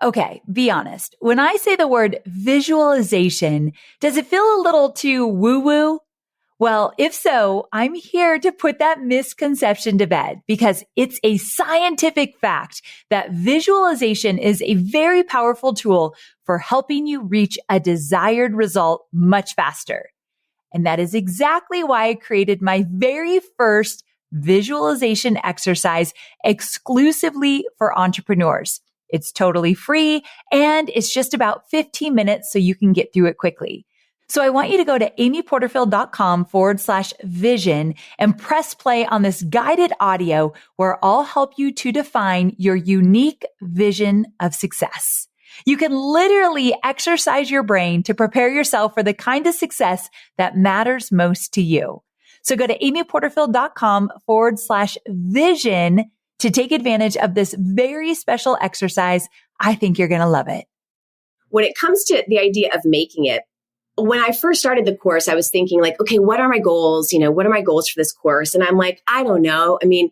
Okay, be honest. When I say the word visualization, does it feel a little too woo-woo? Well, if so, I'm here to put that misconception to bed because it's a scientific fact that visualization is a very powerful tool for helping you reach a desired result much faster. And that is exactly why I created my very first visualization exercise exclusively for entrepreneurs. It's totally free and it's just about 15 minutes so you can get through it quickly. So I want you to go to amyporterfield.com/vision and press play on this guided audio where I'll help you to define your unique vision of success. You can literally exercise your brain to prepare yourself for the kind of success that matters most to you. So go to amyporterfield.com/vision to take advantage of this very special exercise. I think you're going to love it. When it comes to the idea of making it, when I first started the course, I was thinking like, okay, what are my goals? What are my goals for this course? And I'm like, I don't know. I mean,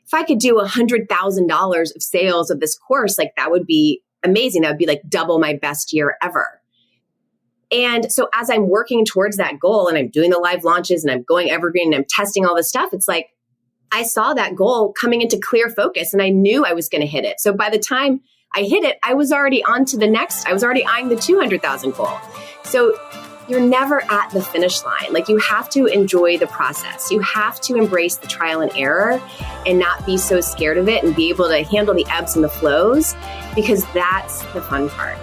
if I could do $100,000 of sales of this course, like that would be amazing. That would be like double my best year ever. And so as I'm working towards that goal and I'm doing the live launches and I'm going evergreen and I'm testing all this stuff, it's like, I saw that goal coming into clear focus and I knew I was going to hit it. So by the time I hit it, I was already on to the next. I was already eyeing the 200,000 goal. So you're never at the finish line. Like you have to enjoy the process. You have to embrace the trial and error and not be so scared of it and be able to handle the ebbs and the flows because that's the fun part.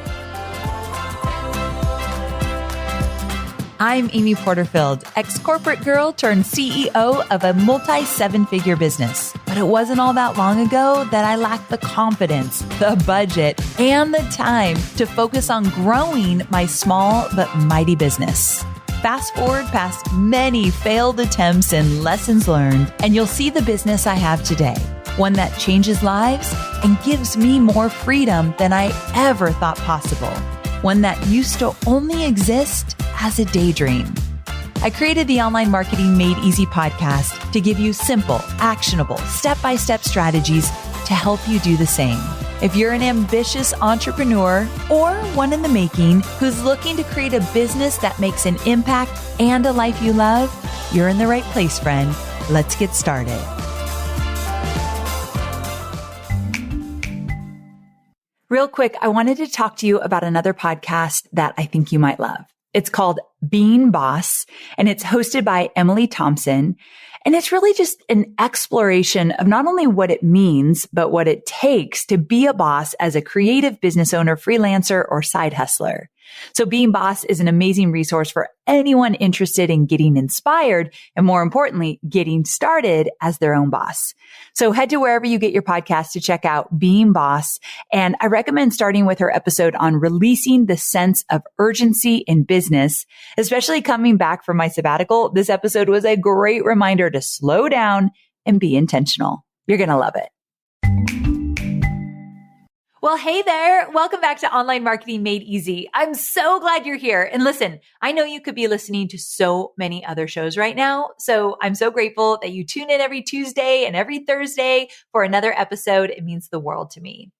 I'm Amy Porterfield, ex-corporate girl turned CEO of a multi-seven-figure business. But it wasn't all that long ago that I lacked the confidence, the budget, and the time to focus on growing my small but mighty business. Fast forward past many failed attempts and lessons learned, and you'll see the business I have today. One that changes lives and gives me more freedom than I ever thought possible. One that used to only exist as a daydream. I created the Online Marketing Made Easy podcast to give you simple, actionable, step-by-step strategies to help you do the same. If you're an ambitious entrepreneur or one in the making who's looking to create a business that makes an impact and a life you love, you're in the right place, friend. Let's get started. Real quick, I wanted to talk to you about another podcast that I think you might love. It's called Being Boss, and it's hosted by Emily Thompson. And it's really just an exploration of not only what it means, but what it takes to be a boss as a creative business owner, freelancer, or side hustler. So Being Boss is an amazing resource for anyone interested in getting inspired and, more importantly, getting started as their own boss. So head to wherever you get your podcast to check out Being Boss. And I recommend starting with her episode on releasing the sense of urgency in business, especially coming back from my sabbatical. This episode was a great reminder to slow down and be intentional. You're going to love it. Well, hey there. Welcome back to Online Marketing Made Easy. I'm so glad you're here. And listen, I know you could be listening to so many other shows right now. So I'm so grateful that you tune in every Tuesday and every Thursday for another episode. It means the world to me.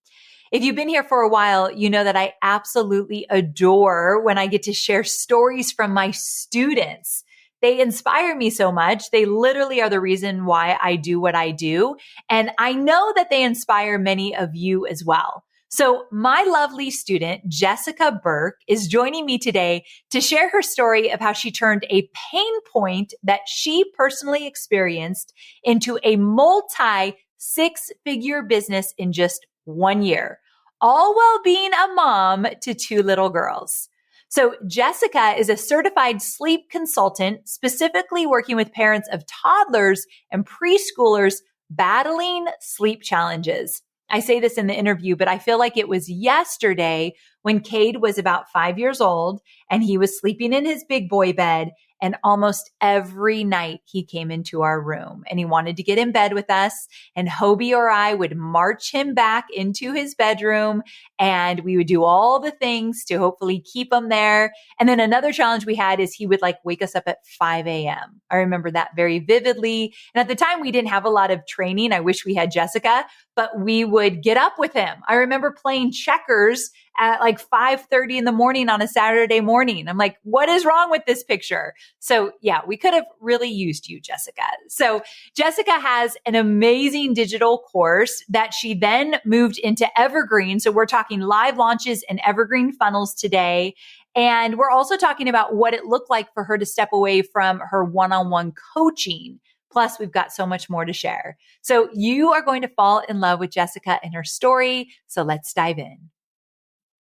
If you've been here for a while, you know that I absolutely adore when I get to share stories from my students. They inspire me so much. They literally are the reason why I do what I do. And I know that they inspire many of you as well. So my lovely student, Jessica Berk, is joining me today to share her story of how she turned a pain point that she personally experienced into a multi-six-figure business in just 1 year, all while being a mom to 2 little girls. So Jessica is a certified sleep consultant, specifically working with parents of toddlers and preschoolers battling sleep challenges. I say this in the interview, but I feel like it was yesterday when Cade was about 5 years old and he was sleeping in his big boy bed. And almost every night he came into our room and he wanted to get in bed with us. And Hobie or I would march him back into his bedroom and we would do all the things to hopefully keep him there. And then another challenge we had is he would like wake us up at 5 a.m. I remember that very vividly. And at the time we didn't have a lot of training. I wish we had Jessica, but we would get up with him. I remember playing checkers at like 5:30 in the morning on a Saturday morning. I'm like, what is wrong with this picture? So yeah, we could have really used you, Jessica. So Jessica has an amazing digital course that she then moved into Evergreen. So we're talking live launches and Evergreen funnels today. And we're also talking about what it looked like for her to step away from her one-on-one coaching. Plus, we've got so much more to share. So you are going to fall in love with Jessica and her story. So let's dive in.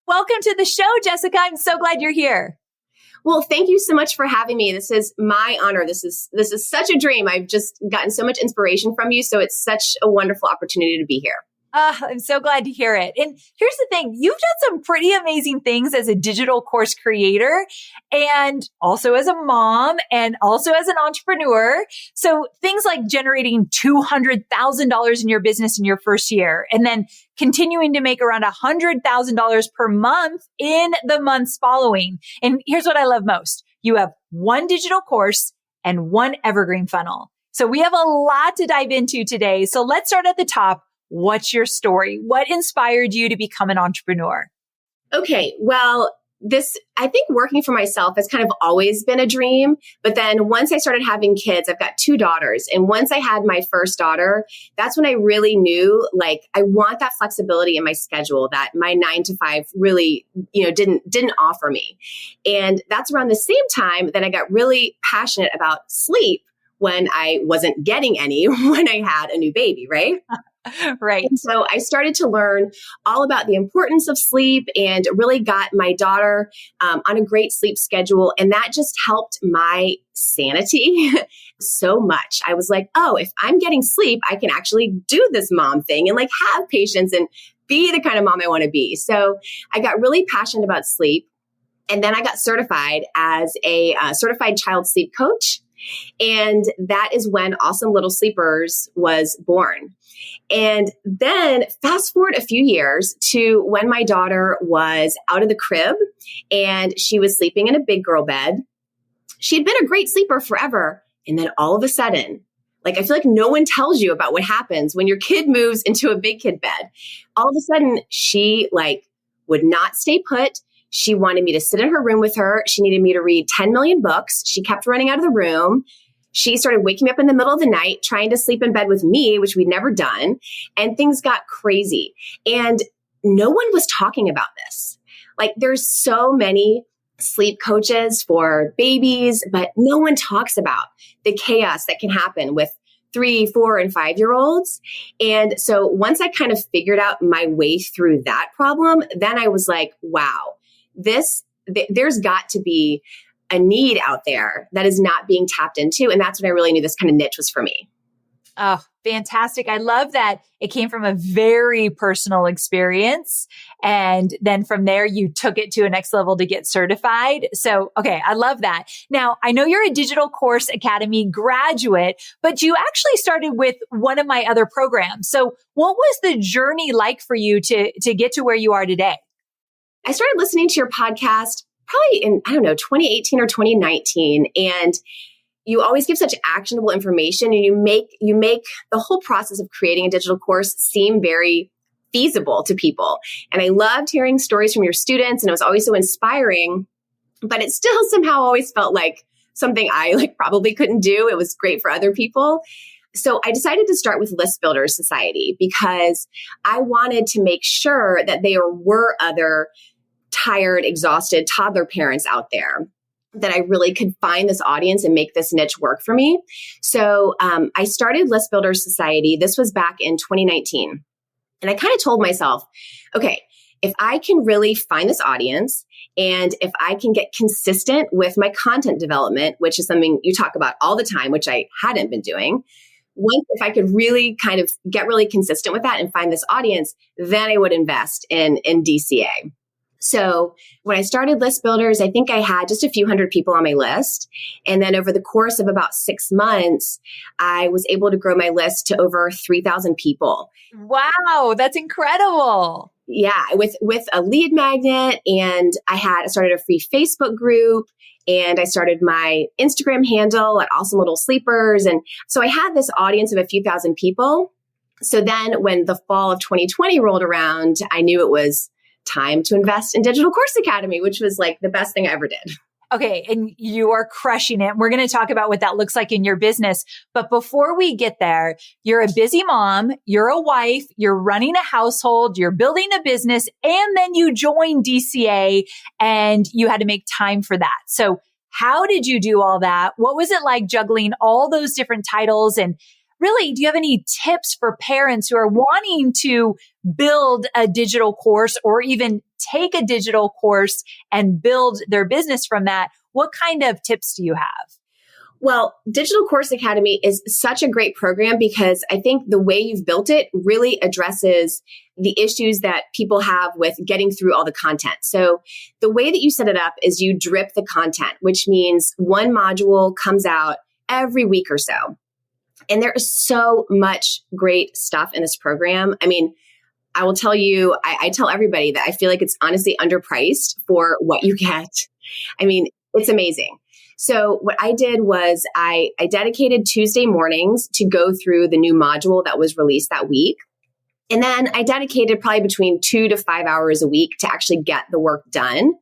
Welcome to the show, Jessica. I'm so glad you're here. Well, thank you so much for having me. This is my honor. This is such a dream. I've just gotten so much inspiration from you. So it's such a wonderful opportunity to be here. I'm so glad to hear it. And here's the thing. You've done some pretty amazing things as a digital course creator and also as a mom and also as an entrepreneur. So things like generating $200,000 in your business in your first year and then continuing to make around $100,000 per month in the months following. And here's what I love most. You have one digital course and one evergreen funnel. So we have a lot to dive into today. So let's start at the top. What's your story? What inspired you to become an entrepreneur? Okay, well, I think working for myself has kind of always been a dream. But then once I started having kids, I've got 2 daughters. And once I had my first daughter, that's when I really knew, like, I want that flexibility in my schedule that my 9 to 5 really, didn't offer me. And that's around the same time that I got really passionate about sleep when I wasn't getting any when I had a new baby, right? Right. And so I started to learn all about the importance of sleep and really got my daughter on a great sleep schedule. And that just helped my sanity so much. I was like, oh, if I'm getting sleep, I can actually do this mom thing and like have patience and be the kind of mom I want to be. So I got really passionate about sleep. And then I got certified as a certified child sleep coach. And that is when Awesome Little Sleepers was born. And then fast forward a few years to when my daughter was out of the crib and she was sleeping in a big girl bed. She had been a great sleeper forever. And then all of a sudden, like, I feel like no one tells you about what happens when your kid moves into a big kid bed. All of a sudden, she would not stay put. She wanted me to sit in her room with her. She needed me to read 10 million books. She kept running out of the room. She started waking me up in the middle of the night, trying to sleep in bed with me, which we'd never done. And things got crazy. And no one was talking about this. Like, there's so many sleep coaches for babies, but no one talks about the chaos that can happen with 3, 4, and 5-year-olds. And so once I kind of figured out my way through that problem, then I was like, wow, there's got to be a need out there that is not being tapped into. And that's when I really knew this kind of niche was for me. Oh, fantastic. I love that it came from a very personal experience. And then from there, you took it to a next level to get certified. So, okay, I love that. Now, I know you're a Digital Course Academy graduate, but you actually started with one of my other programs. So what was the journey like for you to get to where you are today? I started listening to your podcast probably in, 2018 or 2019. And you always give such actionable information and you make the whole process of creating a digital course seem very feasible to people. And I loved hearing stories from your students and it was always so inspiring, but it still somehow always felt like something I probably couldn't do. It was great for other people. So I decided to start with List Builders Society because I wanted to make sure that there were other tired, exhausted toddler parents out there that I really could find this audience and make this niche work for me. So I started List Builders Society. This was back in 2019. And I kind of told myself, okay, if I can really find this audience and if I can get consistent with my content development, which is something you talk about all the time, which I hadn't been doing, if I could really kind of get really consistent with that and find this audience, then I would invest in DCA. So when I started List Builders, I think I had just a few hundred people on my list. And then over the course of about 6 months, I was able to grow my list to over 3,000 people. Wow, that's incredible. with a lead magnet, and I started a free Facebook group, and I started my Instagram handle at Awesome Little Sleepers. And so I had this audience of a few thousand people. So then when the fall of 2020 rolled around, I knew it was time to invest in Digital Course Academy, which was like the best thing I ever did. Okay. And you are crushing it. We're going to talk about what that looks like in your business. But before we get there, you're a busy mom, you're a wife, you're running a household, you're building a business, and then you joined DCA and you had to make time for that. So how did you do all that? What was it like juggling all those different titles? And really, do you have any tips for parents who are wanting to build a digital course or even take a digital course and build their business from that? What kind of tips do you have? Well, Digital Course Academy is such a great program because I think the way you've built it really addresses the issues that people have with getting through all the content. So the way that you set it up is you drip the content, which means one module comes out every week or so. And there is so much great stuff in this program. I mean, I will tell you, I tell everybody that I feel like it's honestly underpriced for what you get. I mean, it's amazing. So what I did was I dedicated Tuesday mornings to go through the new module that was released that week. And then I dedicated probably between 2 to 5 hours a week to actually get the work done.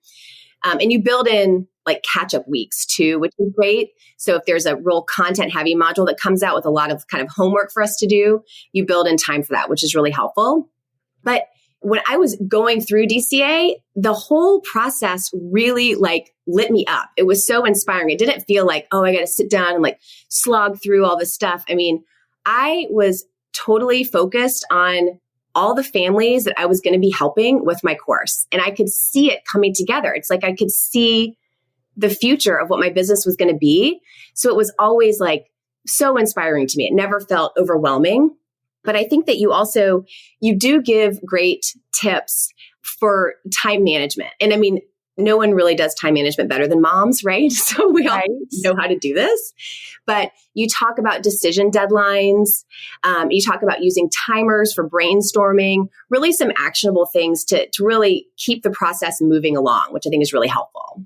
And you build in like catch-up weeks too, which is great. So if there's a real content-heavy module that comes out with a lot of kind of homework for us to do, you build in time for that, which is really helpful. But when I was going through DCA, the whole process really like lit me up. It was so inspiring. It didn't feel like, oh, I got to sit down and like slog through all this stuff. I mean, I was totally focused on all the families that I was going to be helping with my course. And I could see it coming together. It's like I could see the future of what my business was going to be. So it was always like so inspiring to me. It never felt overwhelming. But I think that you do give great tips for time management. And I mean, no one really does time management better than moms, right? So we all know how to do this. But you talk about decision deadlines. You talk about using timers for brainstorming, really some actionable things to really keep the process moving along, which I think is really helpful.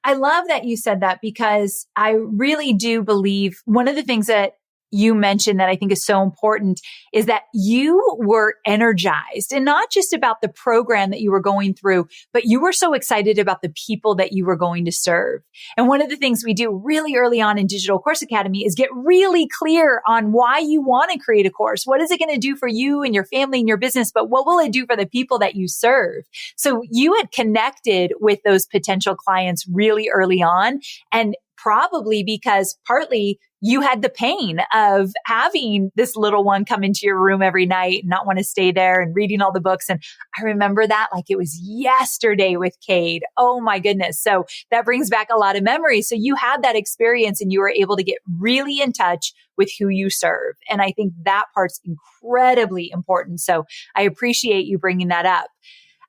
I love that you said that because I really do believe one of the things that you mentioned that I think is so important is that you were energized and not just about the program that you were going through, but you were so excited about the people that you were going to serve. And one of the things we do really early on in Digital Course Academy is get really clear on why you want to create a course. What is it going to do for you and your family and your business? But what will it do for the people that you serve? So you had connected with those potential clients really early on, and probably because partly you had the pain of having this little one come into your room every night and not want to stay there and reading all the books. And I remember that like it was yesterday with Cade. Oh my goodness. So that brings back a lot of memories. So you had that experience and you were able to get really in touch with who you serve. And I think that part's incredibly important. So I appreciate you bringing that up.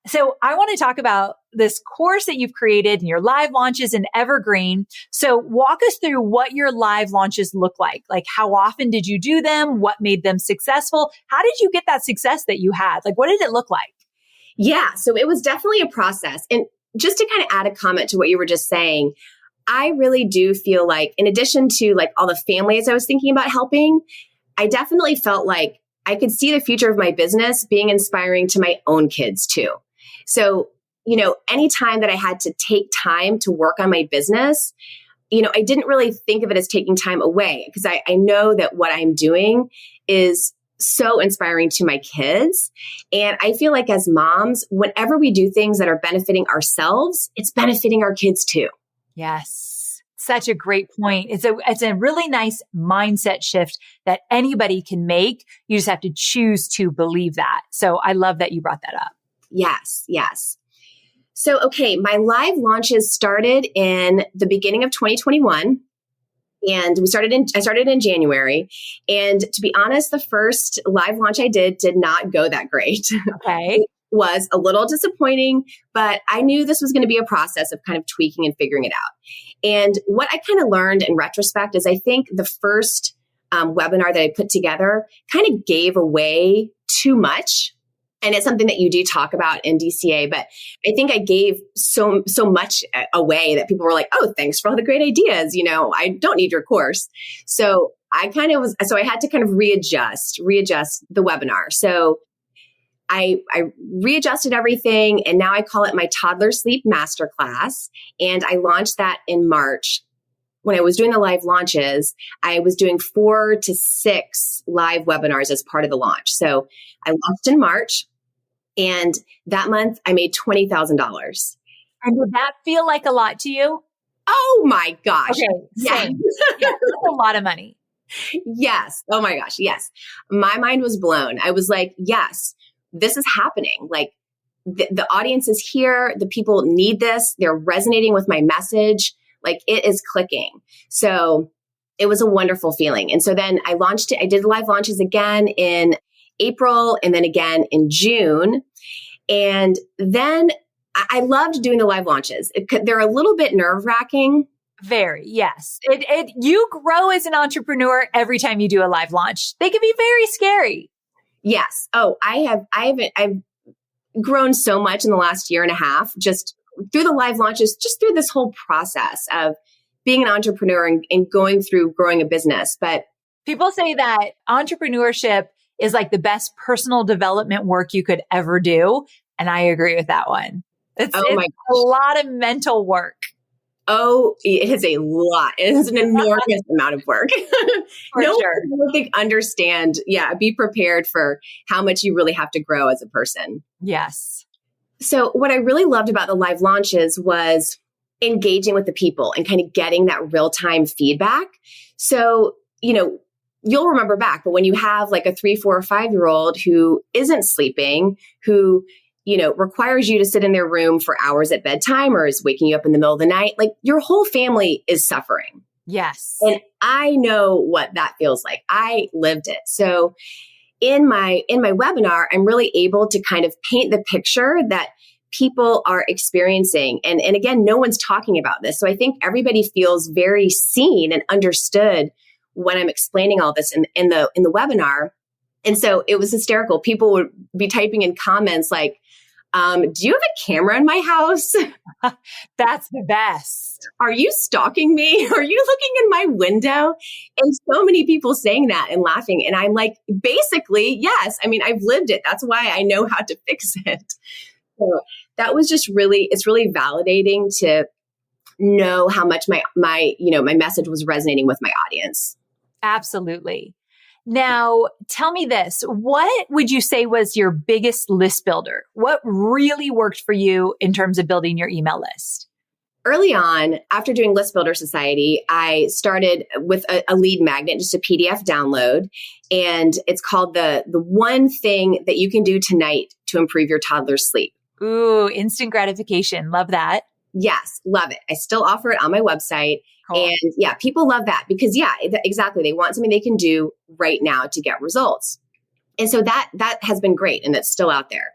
So I want to talk about this course that you've created and your live launches in Evergreen. So walk us through what your live launches look like. Like how often did you do them? What made them successful? How did you get that success that you had? Like what did it look like? Yeah, so it was definitely a process. And just to kind of add a comment to what you were just saying, I really do feel like in addition to like all the families I was thinking about helping, I definitely felt like I could see the future of my business being inspiring to my own kids too. So, anytime that I had to take time to work on my business, I didn't really think of it as taking time away because I know that what I'm doing is so inspiring to my kids. And I feel like as moms, whenever we do things that are benefiting ourselves, it's benefiting our kids too. Yes. Such a great point. It's a really nice mindset shift that anybody can make. You just have to choose to believe that. So I love that you brought that up. Yes. So, okay, my live launches started in the beginning of 2021. And I started in January. And to be honest, the first live launch I did not go that great. Okay. It was a little disappointing, but I knew this was going to be a process of kind of tweaking and figuring it out. And what I kind of learned in retrospect is I think the first webinar that I put together kind of gave away too much. And it's something that you do talk about in DCA, but I think I gave so much away that people were like, oh, thanks for all the great ideas. I don't need your course. So I had to kind of readjust the webinar. So I readjusted everything, and now I call it my Toddler Sleep Masterclass. And I launched that in March. When I was doing the live launches, I was doing 4 to 6 live webinars as part of the launch. So I launched in March, and that month I made $20,000. And did that feel like a lot to you? Oh my gosh. Okay, same. Yeah, that's a lot of money. Yes. Oh my gosh. Yes. My mind was blown. I was like, yes, this is happening. Like the audience is here. The people need this. They're resonating with my message. Like it is clicking. So it was a wonderful feeling. And so then I launched it. I did live launches again in April and then again in June. And then I loved doing the live launches. They're a little bit nerve-wracking. Very, yes. You grow as an entrepreneur every time you do a live launch. They can be very scary. Yes. Oh, I've grown so much in the last year and a half, just through the live launches, just through this whole process of being an entrepreneur and going through growing a business. But people say that entrepreneurship is like the best personal development work you could ever do. And I agree with that one. It's a lot of mental work. Oh, it is a lot. It is an enormous amount of work. For sure. I don't think understand. Yeah. Be prepared for how much you really have to grow as a person. Yes. So what I really loved about the live launches was engaging with the people and kind of getting that real-time feedback. So, you'll remember back, but when you have like a 3, 4, or 5-year-old who isn't sleeping, who requires you to sit in their room for hours at bedtime or is waking you up in the middle of the night, like your whole family is suffering. Yes. And I know what that feels like. I lived it. So in my webinar, I'm really able to kind of paint the picture that people are experiencing. And again, no one's talking about this. So I think everybody feels very seen and understood when I'm explaining all this in the webinar. And so it was hysterical. People would be typing in comments like, do you have a camera in my house? That's the best. Are you stalking me? Are you looking in my window? And so many people saying that and laughing. And I'm like, basically, yes. I mean, I've lived it. That's why I know how to fix it. So that was just it's really validating to know how much my message was resonating with my audience. Absolutely. Now, tell me this. What would you say was your biggest list builder? What really worked for you in terms of building your email list? Early on, after doing List Builder Society, I started with a lead magnet, just a PDF download. And it's called the one thing that you can do tonight to improve your toddler's sleep. Ooh, instant gratification. Love that. Yes, love it. I still offer it on my website. Cool. And yeah, people love that because exactly. They want something they can do right now to get results. And so that has been great and it's still out there.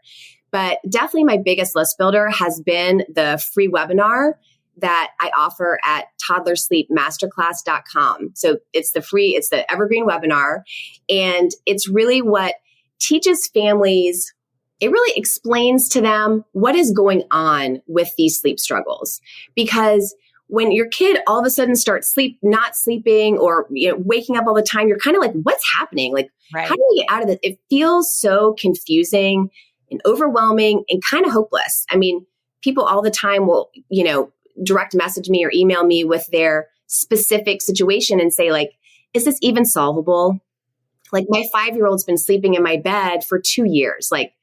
But definitely my biggest list builder has been the free webinar that I offer at toddlersleepmasterclass.com. So it's the Evergreen webinar. And it's really what teaches families. It really explains to them what is going on with these sleep struggles. Because when your kid all of a sudden starts not sleeping or waking up all the time, you're kind of like, what's happening? Like, right. How do we get out of this? It feels so confusing and overwhelming and kind of hopeless. I mean, people all the time will, direct message me or email me with their specific situation and say like, is this even solvable? Like my 5-year-old's been sleeping in my bed for 2 years. Like,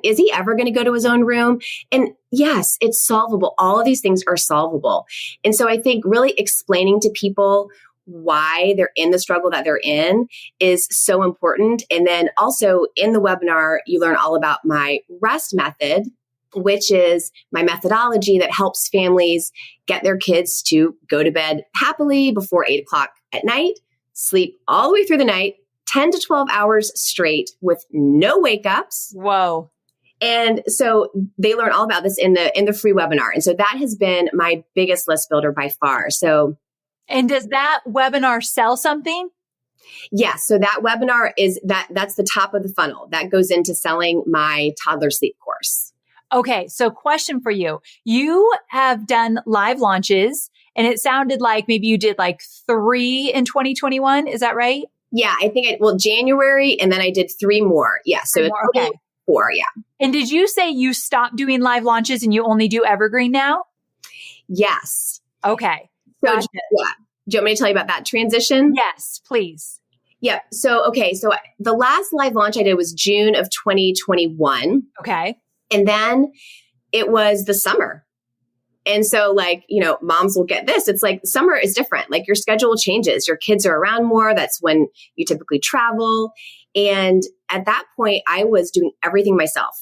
is he ever going to go to his own room? And yes, it's solvable. All of these things are solvable. And so I think really explaining to people why they're in the struggle that they're in is so important. And then also in the webinar, you learn all about my rest method, which is my methodology that helps families get their kids to go to bed happily before 8:00 at night, sleep all the way through the night, 10 to 12 hours straight with no wake ups. Whoa. And so they learn all about this in the free webinar. And so that has been my biggest list builder by far. So, and does that webinar sell something? Yeah. So that webinar that's the top of the funnel that goes into selling my toddler sleep course. Okay. So question for you. You have done live launches and it sounded like maybe you did like 3 in 2021. Is that right? Yeah. I think January and then I did 3 more. Yeah. So it's okay. 4. Yeah. And did you say you stopped doing live launches and you only do Evergreen now? Yes. Okay. So yeah. Do you want me to tell you about that transition? Yes, please. Yep. So the last live launch I did was June of 2021. Okay. And then it was the summer. And so moms will get this. It's like summer is different. Like your schedule changes. Your kids are around more. That's when you typically travel. And at that point, I was doing everything myself.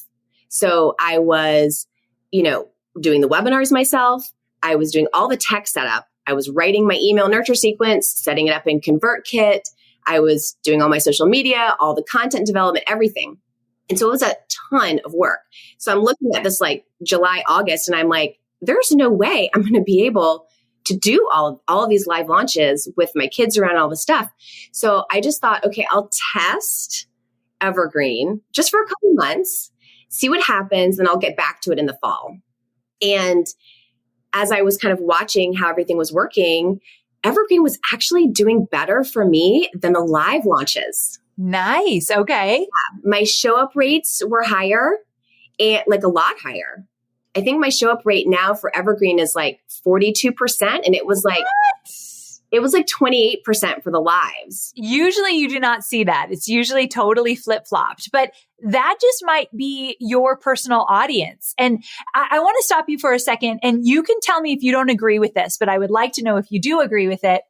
So I was, doing the webinars myself. I was doing all the tech setup. I was writing my email nurture sequence, setting it up in ConvertKit. I was doing all my social media, all the content development, everything. And so it was a ton of work. So I'm looking at this like July, August, and I'm like, there's no way I'm going to be able to do all of these live launches with my kids around, all the stuff. So I just thought, okay, I'll test Evergreen just for a couple months, see what happens, and I'll get back to it in the fall. And as I was kind of watching how everything was working, Evergreen was actually doing better for me than the live launches. Nice. Okay. Yeah, my show up rates were higher, and like a lot higher. I think my show up rate now for Evergreen is like 42%. And it was like 28% for the lives. Usually you do not see that. It's usually totally flip-flopped, but that just might be your personal audience. And I want to stop you for a second, and you can tell me if you don't agree with this, but I would like to know if you do agree with it.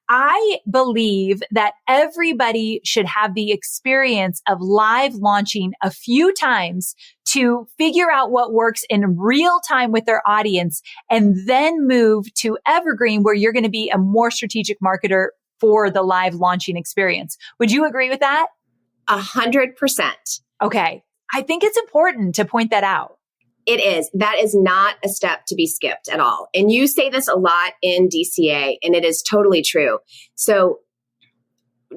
I believe that everybody should have the experience of live launching a few times to figure out what works in real time with their audience and then move to Evergreen, where you're going to be a more strategic marketer for the live launching experience. Would you agree with that? 100%. Okay. I think it's important to point that out. It is. That is not a step to be skipped at all. And you say this a lot in DCA, and it is totally true. So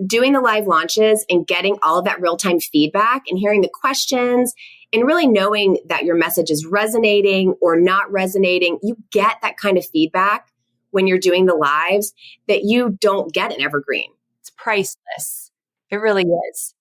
doing the live launches and getting all of that real-time feedback and hearing the questions and really knowing that your message is resonating or not resonating, you get that kind of feedback when you're doing the lives that you don't get in Evergreen. It's priceless. It really is.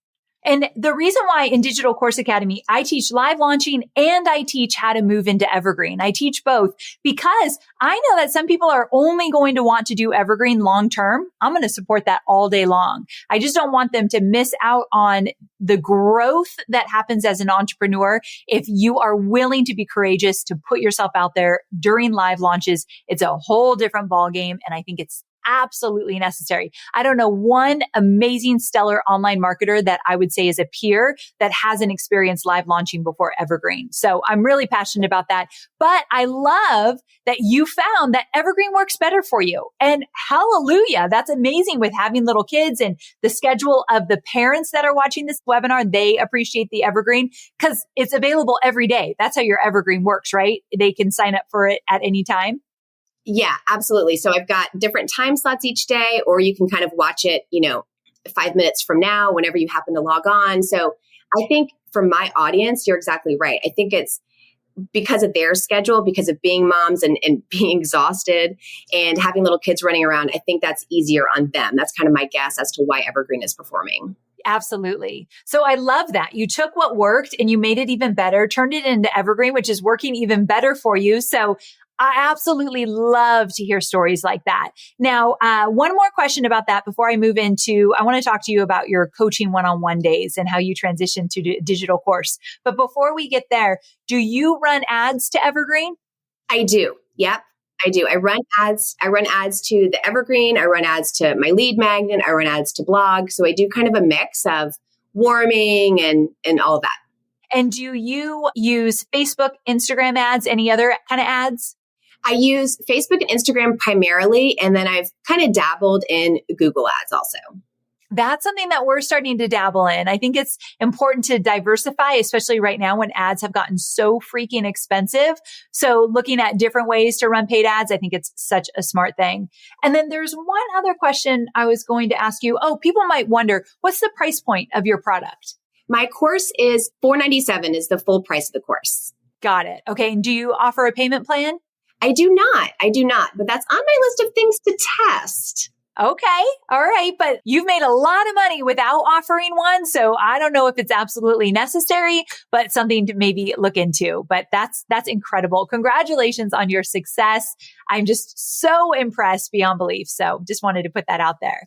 And the reason why in Digital Course Academy, I teach live launching and I teach how to move into Evergreen. I teach both because I know that some people are only going to want to do Evergreen long term. I'm going to support that all day long. I just don't want them to miss out on the growth that happens as an entrepreneur. If you are willing to be courageous to put yourself out there during live launches, it's a whole different ballgame. And I think it's absolutely necessary. I don't know one amazing, stellar online marketer that I would say is a peer that hasn't experienced live launching before Evergreen. So I'm really passionate about that. But I love that you found that Evergreen works better for you. And hallelujah, that's amazing with having little kids and the schedule of the parents that are watching this webinar. They appreciate the Evergreen because it's available every day. That's how your Evergreen works, right? They can sign up for it at any time. Yeah, absolutely. So I've got different time slots each day, or you can kind of watch it, 5 minutes from now, whenever you happen to log on. So I think for my audience, you're exactly right. I think it's because of their schedule, because of being moms and being exhausted and having little kids running around. I think that's easier on them. That's kind of my guess as to why Evergreen is performing. Absolutely. So I love that. You took what worked and you made it even better, turned it into Evergreen, which is working even better for you. So I absolutely love to hear stories like that. Now, one more question about that before I move into, I want to talk to you about your coaching one-on-one days and how you transition to digital course. But before we get there, do you run ads to Evergreen? I do. Yep, I do. I run ads. I run ads to the Evergreen. I run ads to my lead magnet. I run ads to blog. So I do kind of a mix of warming and all of that. And do you use Facebook, Instagram ads, any other kind of ads? I use Facebook and Instagram primarily, and then I've kind of dabbled in Google ads also. That's something that we're starting to dabble in. I think it's important to diversify, especially right now when ads have gotten so freaking expensive. So looking at different ways to run paid ads, I think it's such a smart thing. And then there's one other question I was going to ask you. Oh, people might wonder, what's the price point of your product? My course is $497 is the full price of the course. Got it. Okay. And do you offer a payment plan? I do not, but that's on my list of things to test. Okay. All right. But you've made a lot of money without offering one. So I don't know if it's absolutely necessary, but something to maybe look into. But that's incredible. Congratulations on your success. I'm just so impressed beyond belief. So just wanted to put that out there.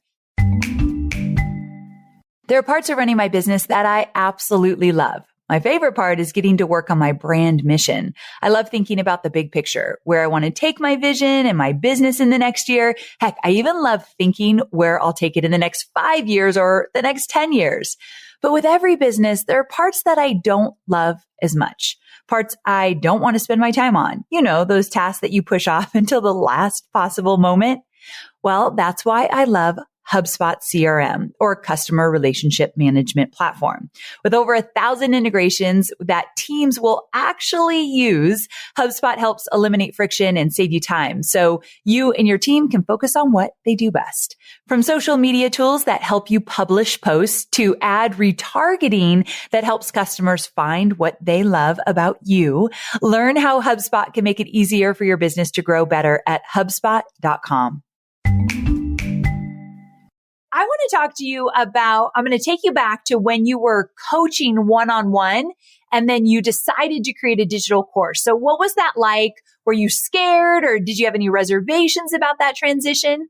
There are parts of running my business that I absolutely love. My favorite part is getting to work on my brand mission. I love thinking about the big picture, where I want to take my vision and my business in the next year. Heck, I even love thinking where I'll take it in the next 5 years or the next 10 years. But with every business, there are parts that I don't love as much. Parts I don't want to spend my time on. You know, those tasks that you push off until the last possible moment. Well, that's why I love HubSpot CRM, or Customer Relationship Management Platform. With over 1,000 integrations that teams will actually use, HubSpot helps eliminate friction and save you time, so you and your team can focus on what they do best. From social media tools that help you publish posts to ad retargeting that helps customers find what they love about you, learn how HubSpot can make it easier for your business to grow better at HubSpot.com. I want to talk to you about, I'm going to take you back to when you were coaching one-on-one and then you decided to create a digital course. So what was that like? Were you scared, or did you have any reservations about that transition?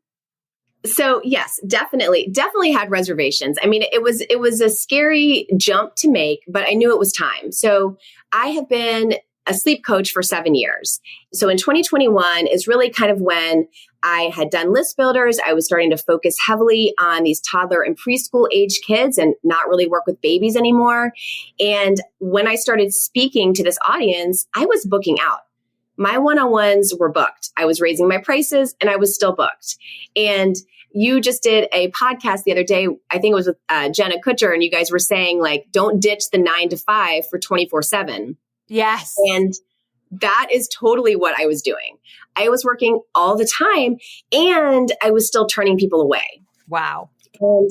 So yes, definitely had reservations. I mean, it was a scary jump to make, but I knew it was time. So I have been a sleep coach for 7 years. So in 2021 is really kind of when I had done list builders. I was starting to focus heavily on these toddler and preschool age kids and not really work with babies anymore. And when I started speaking to this audience, I was booking out. My one-on-ones were booked. I was raising my prices and I was still booked. And you just did a podcast the other day. I think it was with Jenna Kutcher, and you guys were saying, like, don't ditch the 9 to 5 for 24/7. Yes. And that is totally what I was doing. I was working all the time and I was still turning people away. Wow. And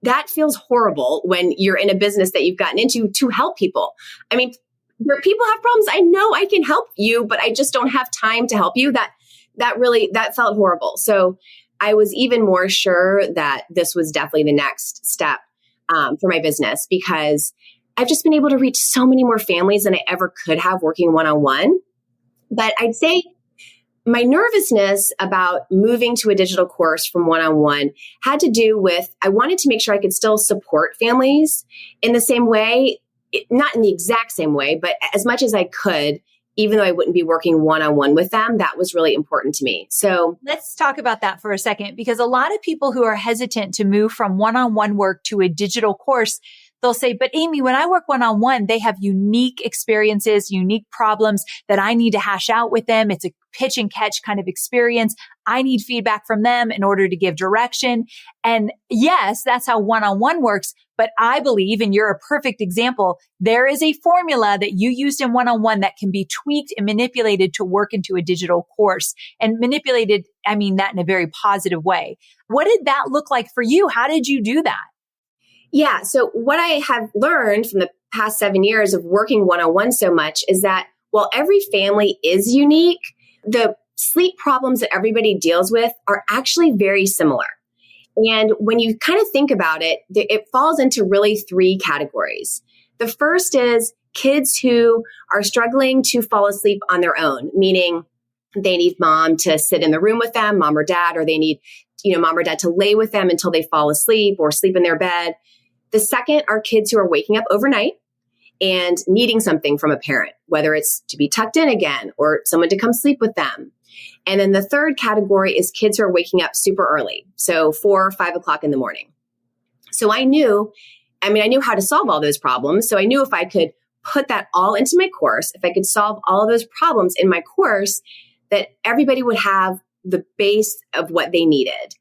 that feels horrible when you're in a business that you've gotten into to help people. I mean, where people have problems, I know I can help you, but I just don't have time to help you. That felt horrible. So I was even more sure that this was definitely the next step for my business, because I've just been able to reach so many more families than I ever could have working one-on-one. But I'd say my nervousness about moving to a digital course from one-on-one had to do with, I wanted to make sure I could still support families in the same way, not in the exact same way, but as much as I could, even though I wouldn't be working one-on-one with them. That was really important to me. So let's talk about that for a second, because a lot of people who are hesitant to move from one-on-one work to a digital course, they'll say, but Amy, when I work one-on-one, they have unique experiences, unique problems that I need to hash out with them. It's a pitch and catch kind of experience. I need feedback from them in order to give direction. And yes, that's how one-on-one works. But I believe, and you're a perfect example, there is a formula that you used in one-on-one that can be tweaked and manipulated to work into a digital course. And manipulated, I mean that in a very positive way. What did that look like for you? How did you do that? Yeah. So what I have learned from the past 7 years of working one-on-one so much is that while every family is unique, the sleep problems that everybody deals with are actually very similar. And when you kind of think about it, it falls into really 3 categories. The first is kids who are struggling to fall asleep on their own, meaning they need mom to sit in the room with them, mom or dad, or they need, mom or dad to lay with them until they fall asleep or sleep in their bed. The second are kids who are waking up overnight and needing something from a parent, whether it's to be tucked in again or someone to come sleep with them. And then the third category is kids who are waking up super early, so 4 or 5 o'clock in the morning. So I knew how to solve all those problems. So I knew if I could put that all into my course, if I could solve all of those problems in my course, that everybody would have the base of what they needed.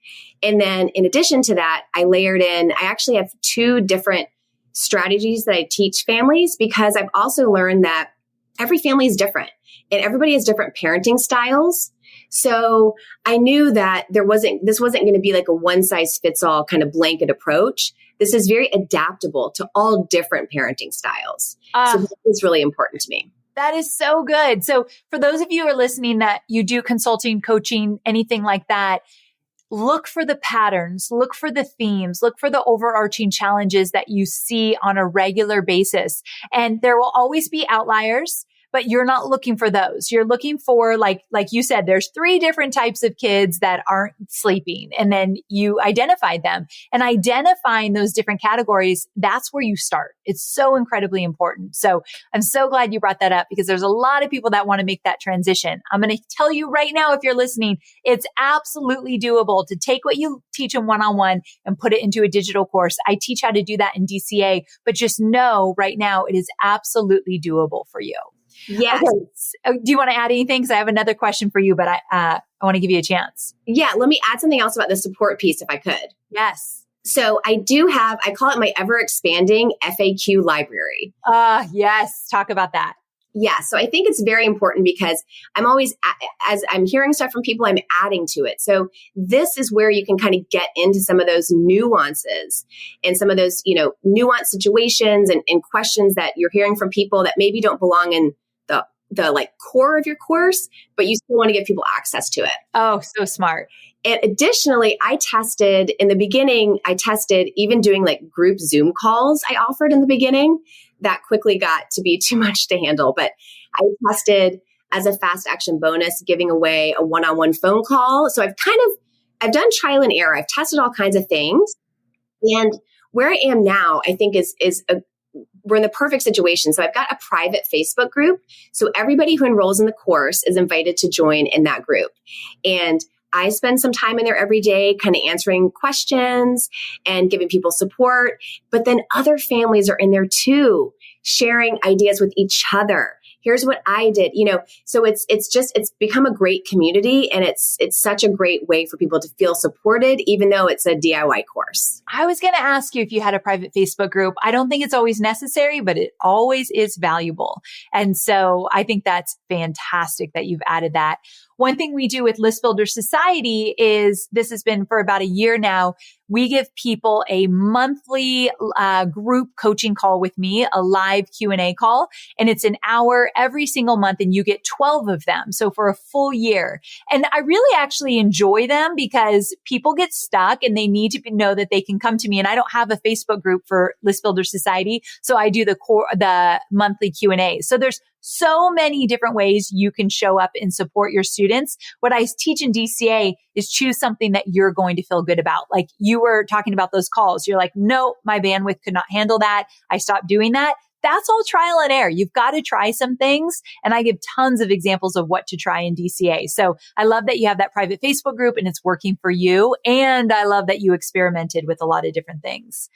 And then in addition to that, I layered in, I actually have 2 different strategies that I teach families, because I've also learned that every family is different and everybody has different parenting styles. So I knew that this wasn't going to be like a one size fits all kind of blanket approach. This is very adaptable to all different parenting styles. So this is really important to me. That is so good. So for those of you who are listening that you do consulting, coaching, anything like that, look for the patterns, look for the themes, look for the overarching challenges that you see on a regular basis. And there will always be outliers, but you're not looking for those. You're looking for, like you said, there's 3 different types of kids that aren't sleeping. And then you identify them, and identifying those different categories. That's where you start. It's so incredibly important. So I'm so glad you brought that up, because there's a lot of people that want to make that transition. I'm going to tell you right now, if you're listening, it's absolutely doable to take what you teach in one-on-one and put it into a digital course. I teach how to do that in DCA, but just know right now it is absolutely doable for you. Yes. Okay. Do you want to add anything? Because I have another question for you, but I want to give you a chance. Yeah. Let me add something else about the support piece, if I could. Yes. So I call it my ever expanding FAQ library. Yes. Talk about that. Yeah. So I think it's very important, because I'm always, as I'm hearing stuff from people, I'm adding to it. So this is where you can kind of get into some of those nuances and some of those, nuanced situations and questions that you're hearing from people that maybe don't belong in the like core of your course, but you still want to give people access to it. Oh, so smart. And additionally, in the beginning, I tested even doing like group Zoom calls I offered in the beginning. That quickly got to be too much to handle. But I tested, as a fast action bonus, giving away a one-on-one phone call. So I've done trial and error. I've tested all kinds of things. And where I am now, I think we're in the perfect situation. So I've got a private Facebook group. So everybody who enrolls in the course is invited to join in that group. And I spend some time in there every day, kind of answering questions and giving people support. But then other families are in there too, sharing ideas with each other. Here's what I did, so it's become a great community, and it's such a great way for people to feel supported, even though it's a DIY course. I was going to ask you if you had a private Facebook group. I don't think it's always necessary, but it always is valuable. And so I think that's fantastic that you've added that. One thing we do with List Builder Society is, this has been for about a year now, we give people a monthly group coaching call with me, a live Q&A call, and it's an hour every single month, and you get 12 of them. So for a full year. And I really actually enjoy them, because people get stuck and they need to know that they can come to me. And I don't have a Facebook group for List Builder Society, so I do the monthly Q&A. So there's so many different ways you can show up and support your students. What I teach in DCA is choose something that you're going to feel good about. Like you were talking about those calls. You're like, no, my bandwidth could not handle that. I stopped doing that. That's all trial and error. You've got to try some things. And I give tons of examples of what to try in DCA. So I love that you have that private Facebook group and it's working for you. And I love that you experimented with a lot of different things.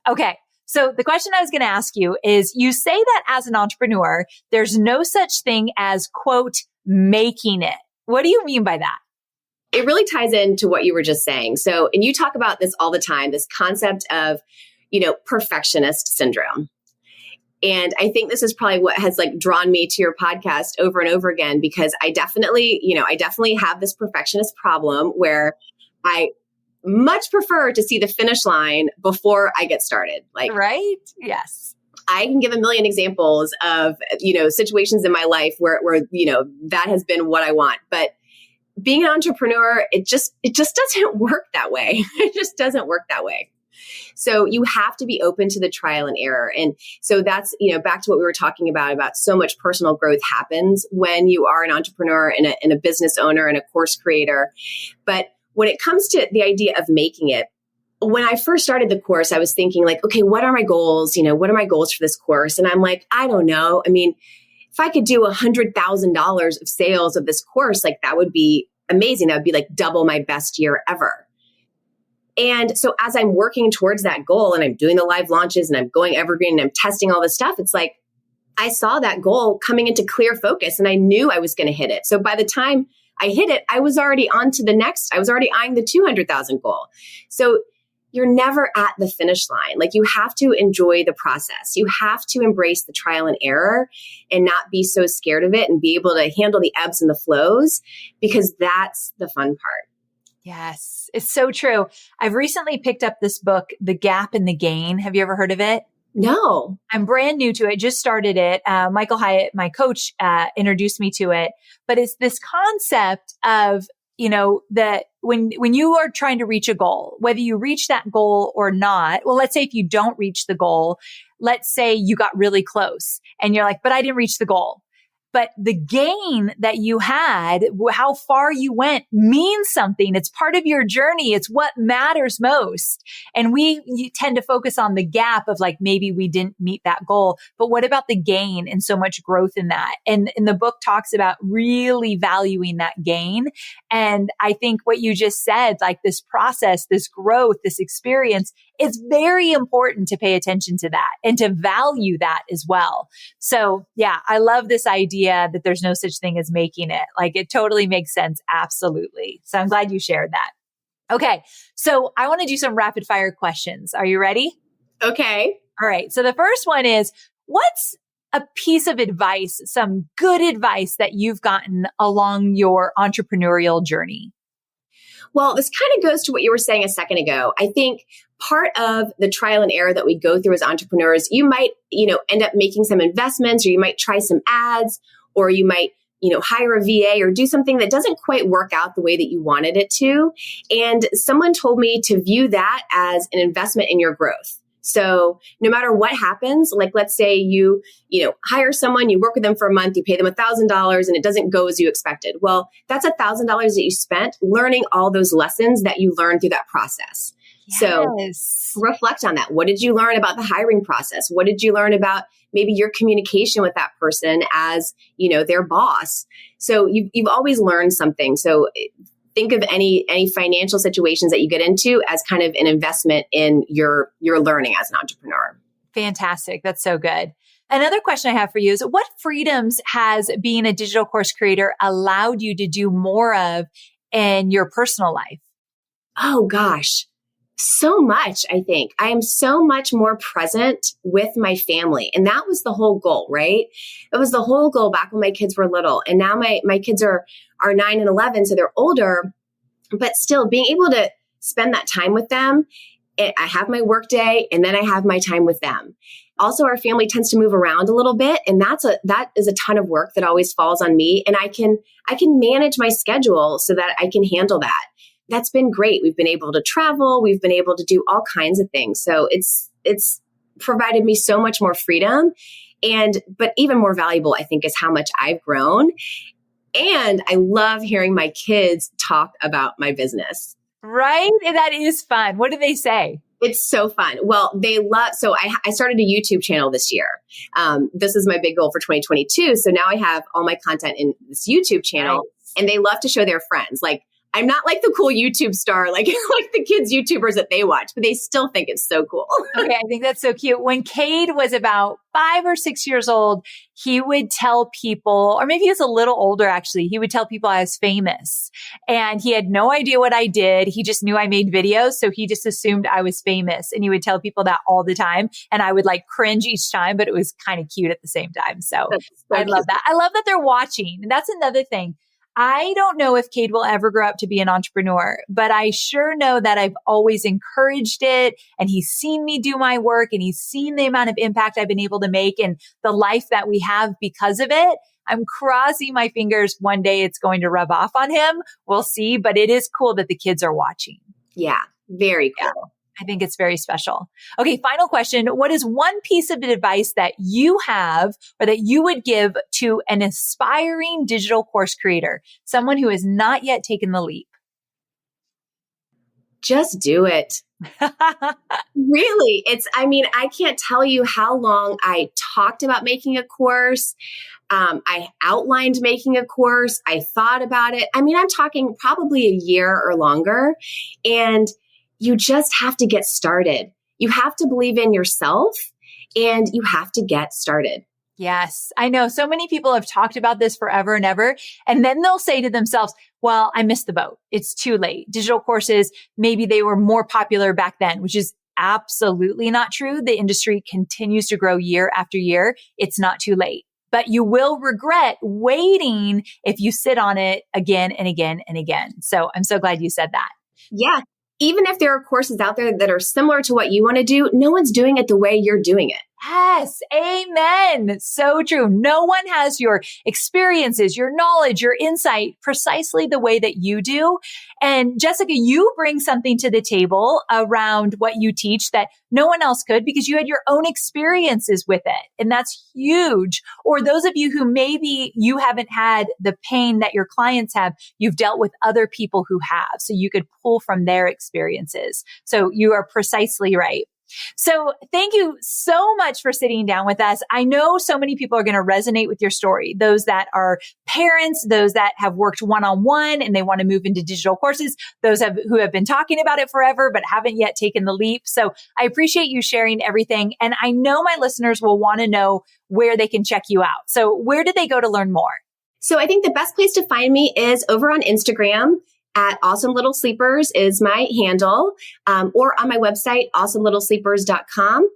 Okay. So the question I was going to ask you is, you say that as an entrepreneur, there's no such thing as, quote, making it. What do you mean by that? It really ties into what you were just saying. So, and you talk about this all the time, this concept of, perfectionist syndrome. And I think this is probably what has like drawn me to your podcast over and over again, because I definitely have this perfectionist problem where I much prefer to see the finish line before I get started. Like, right? Yes. I can give a million examples of, situations in my life where, that has been what I want. But being an entrepreneur, it just doesn't work that way. It just doesn't work that way. So you have to be open to the trial and error. And so that's, back to what we were talking about so much personal growth happens when you are an entrepreneur and a business owner and a course creator. But when it comes to the idea of making it, when I first started the course, I was thinking like, okay, what are my goals? What are my goals for this course? And I'm like, I don't know. I mean, if I could do $100,000 of sales of this course, like that would be amazing. That would be like double my best year ever. And so as I'm working towards that goal and I'm doing the live launches and I'm going Evergreen and I'm testing all this stuff, it's like, I saw that goal coming into clear focus and I knew I was going to hit it. So by the time I hit it, I was already on to the next. I was already eyeing the 200,000 goal. So you're never at the finish line. Like, you have to enjoy the process. You have to embrace the trial and error and not be so scared of it and be able to handle the ebbs and the flows, because that's the fun part. Yes, it's so true. I've recently picked up this book, The Gap and the Gain. Have you ever heard of it? No. I'm brand new to it. Just started it. Michael Hyatt, my coach, introduced me to it. But it's this concept of, that when you are trying to reach a goal, whether you reach that goal or not, well, let's say if you don't reach the goal, let's say you got really close and you're like, but I didn't reach the goal. But the gain that you had, how far you went, means something. It's part of your journey. It's what matters most. And you tend to focus on the gap of like, maybe we didn't meet that goal. But what about the gain and so much growth in that? And the book talks about really valuing that gain. And I think what you just said, like this process, this growth, this experience, it's very important to pay attention to that and to value that as well. So yeah, I love this idea that there's no such thing as making it. Like, it totally makes sense. Absolutely. So I'm glad you shared that. Okay. So I want to do some rapid fire questions. Are you ready? Okay. All right. So the first one is, what's a piece of advice, some good advice that you've gotten along your entrepreneurial journey? Well, this kind of goes to what you were saying a second ago. I think part of the trial and error that we go through as entrepreneurs, you might, end up making some investments, or you might try some ads, or you might, hire a VA or do something that doesn't quite work out the way that you wanted it to. And someone told me to view that as an investment in your growth. So no matter what happens, like let's say you hire someone, you work with them for a month, you pay them $1,000 and it doesn't go as you expected. Well, that's $1,000 that you spent learning all those lessons that you learned through that process. Yes. So reflect on that. What did you learn about the hiring process? What did you learn about maybe your communication with that person as, their boss? So you've always learned something. So think of any financial situations that you get into as kind of an investment in your learning as an entrepreneur. Fantastic. That's so good. Another question I have for you is, what freedoms has being a digital course creator allowed you to do more of in your personal life? Oh gosh, so much. I think I am so much more present with my family. And that was the whole goal, right? It was the whole goal back when my kids were little. And now my kids are 9 and 11, so they're older, but still being able to spend that time with them. I have my work day and then I have my time with them. Also, our family tends to move around a little bit, and that is a ton of work that always falls on me. And I can manage my schedule so that I can handle that. That's been great. We've been able to travel. We've been able to do all kinds of things. So it's provided me so much more freedom. But even more valuable, I think, is how much I've grown. And I love hearing my kids talk about my business. Right? And that is fun. What do they say? It's so fun. Well, so I started a YouTube channel this year. This is my big goal for 2022. So now I have all my content in this YouTube channel, nice. And they love to show their friends. Like, I'm not like the cool YouTube star, like the kids YouTubers that they watch, but they still think it's so cool. Okay. I think that's so cute. When Cade was about 5 or 6 years old, he would tell people, or maybe he was a little older, actually, he would tell people I was famous, and he had no idea what I did. He just knew I made videos. So he just assumed I was famous, and he would tell people that all the time. And I would like cringe each time, but it was kind of cute at the same time. So I love that. I love that they're watching. And that's another thing. I don't know if Cade will ever grow up to be an entrepreneur, but I sure know that I've always encouraged it, and he's seen me do my work, and he's seen the amount of impact I've been able to make and the life that we have because of it. I'm crossing my fingers one day it's going to rub off on him. We'll see, but it is cool that the kids are watching. Yeah, very cool. Yeah. I think it's very special. Okay, final question. What is one piece of advice that you have or that you would give to an aspiring digital course creator, someone who has not yet taken the leap? Just do it. Really. I can't tell you how long I talked about making a course. I outlined making a course. I thought about it. I'm talking probably a year or longer. And you just have to get started. You have to believe in yourself, and you have to get started. Yes, I know so many people have talked about this forever and ever. And then they'll say to themselves, well, I missed the boat. It's too late. Digital courses, maybe they were more popular back then, which is absolutely not true. The industry continues to grow year after year. It's not too late, but you will regret waiting if you sit on it again and again and again. So I'm so glad you said that. Yeah. Even if there are courses out there that are similar to what you want to do, no one's doing it the way you're doing it. Yes. Amen. So true. No one has your experiences, your knowledge, your insight precisely the way that you do. And Jessica, you bring something to the table around what you teach that no one else could because you had your own experiences with it. And that's huge. Or those of you who maybe you haven't had the pain that your clients have, you've dealt with other people who have. So you could pull from their experiences. So you are precisely right. So thank you so much for sitting down with us. I know so many people are going to resonate with your story. Those that are parents, those that have worked one-on-one and they want to move into digital courses, those who have been talking about it forever but haven't yet taken the leap. So I appreciate you sharing everything. And I know my listeners will want to know where they can check you out. So where do they go to learn more? So I think the best place to find me is over on Instagram. At Awesome Little Sleepers is my handle, or on my website, awesomelittlesleepers.com.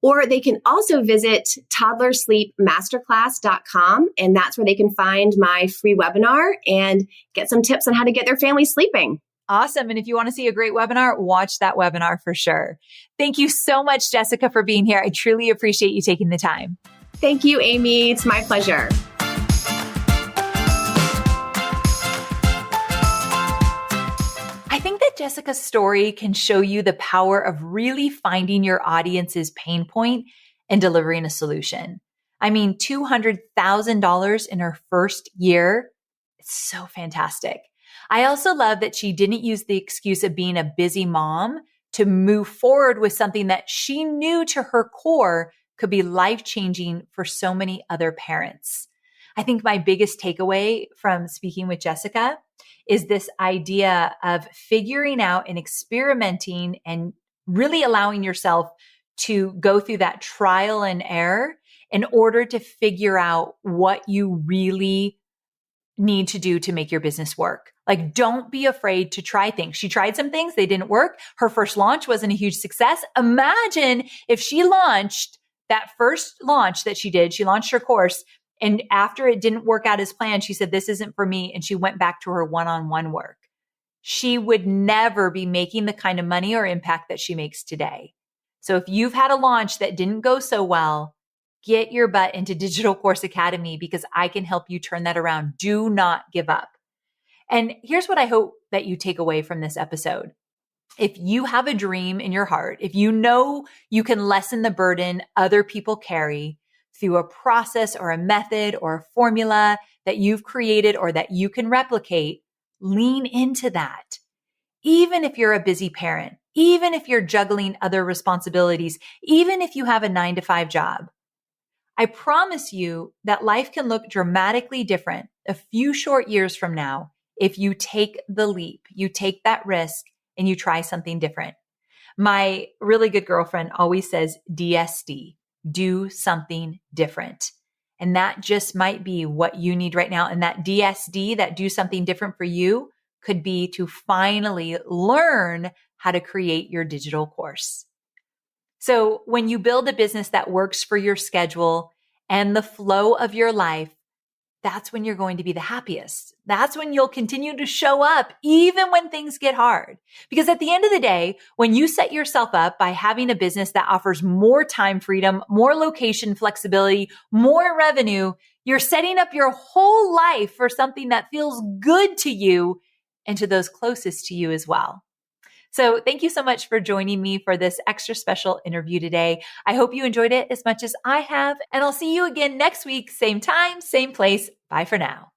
Or they can also visit toddlersleepmasterclass.com, and that's where they can find my free webinar and get some tips on how to get their family sleeping. Awesome. And if you want to see a great webinar, watch that webinar for sure. Thank you so much, Jessica, for being here. I truly appreciate you taking the time. Thank you, Amy. It's my pleasure. I think that Jessica's story can show you the power of really finding your audience's pain point and delivering a solution. I mean, $200,000 in her first year. It's so fantastic. I also love that she didn't use the excuse of being a busy mom to move forward with something that she knew to her core could be life-changing for so many other parents. I think my biggest takeaway from speaking with Jessica is this idea of figuring out and experimenting and really allowing yourself to go through that trial and error in order to figure out what you really need to do to make your business work. Like, don't be afraid to try things. She tried some things, they didn't work. Her first launch wasn't a huge success. Imagine if she launched that first launch that she did, she launched her course. And after it didn't work out as planned, she said, this isn't for me. And she went back to her one-on-one work. She would never be making the kind of money or impact that she makes today. So if you've had a launch that didn't go so well, get your butt into Digital Course Academy because I can help you turn that around. Do not give up. And here's what I hope that you take away from this episode. If you have a dream in your heart, if you know you can lessen the burden other people carry through a process or a method or a formula that you've created or that you can replicate, lean into that. Even if you're a busy parent, even if you're juggling other responsibilities, even if you have a 9-to-5 job, I promise you that life can look dramatically different a few short years from now if you take the leap, you take that risk, and you try something different. My really good girlfriend always says DSD. Do something different. And that just might be what you need right now. And that DSD, that do something different for you, could be to finally learn how to create your digital course. So when you build a business that works for your schedule and the flow of your life, that's when you're going to be the happiest. That's when you'll continue to show up even when things get hard. Because at the end of the day, when you set yourself up by having a business that offers more time freedom, more location flexibility, more revenue, you're setting up your whole life for something that feels good to you and to those closest to you as well. So thank you so much for joining me for this extra special interview today. I hope you enjoyed it as much as I have, and I'll see you again next week, same time, same place. Bye for now.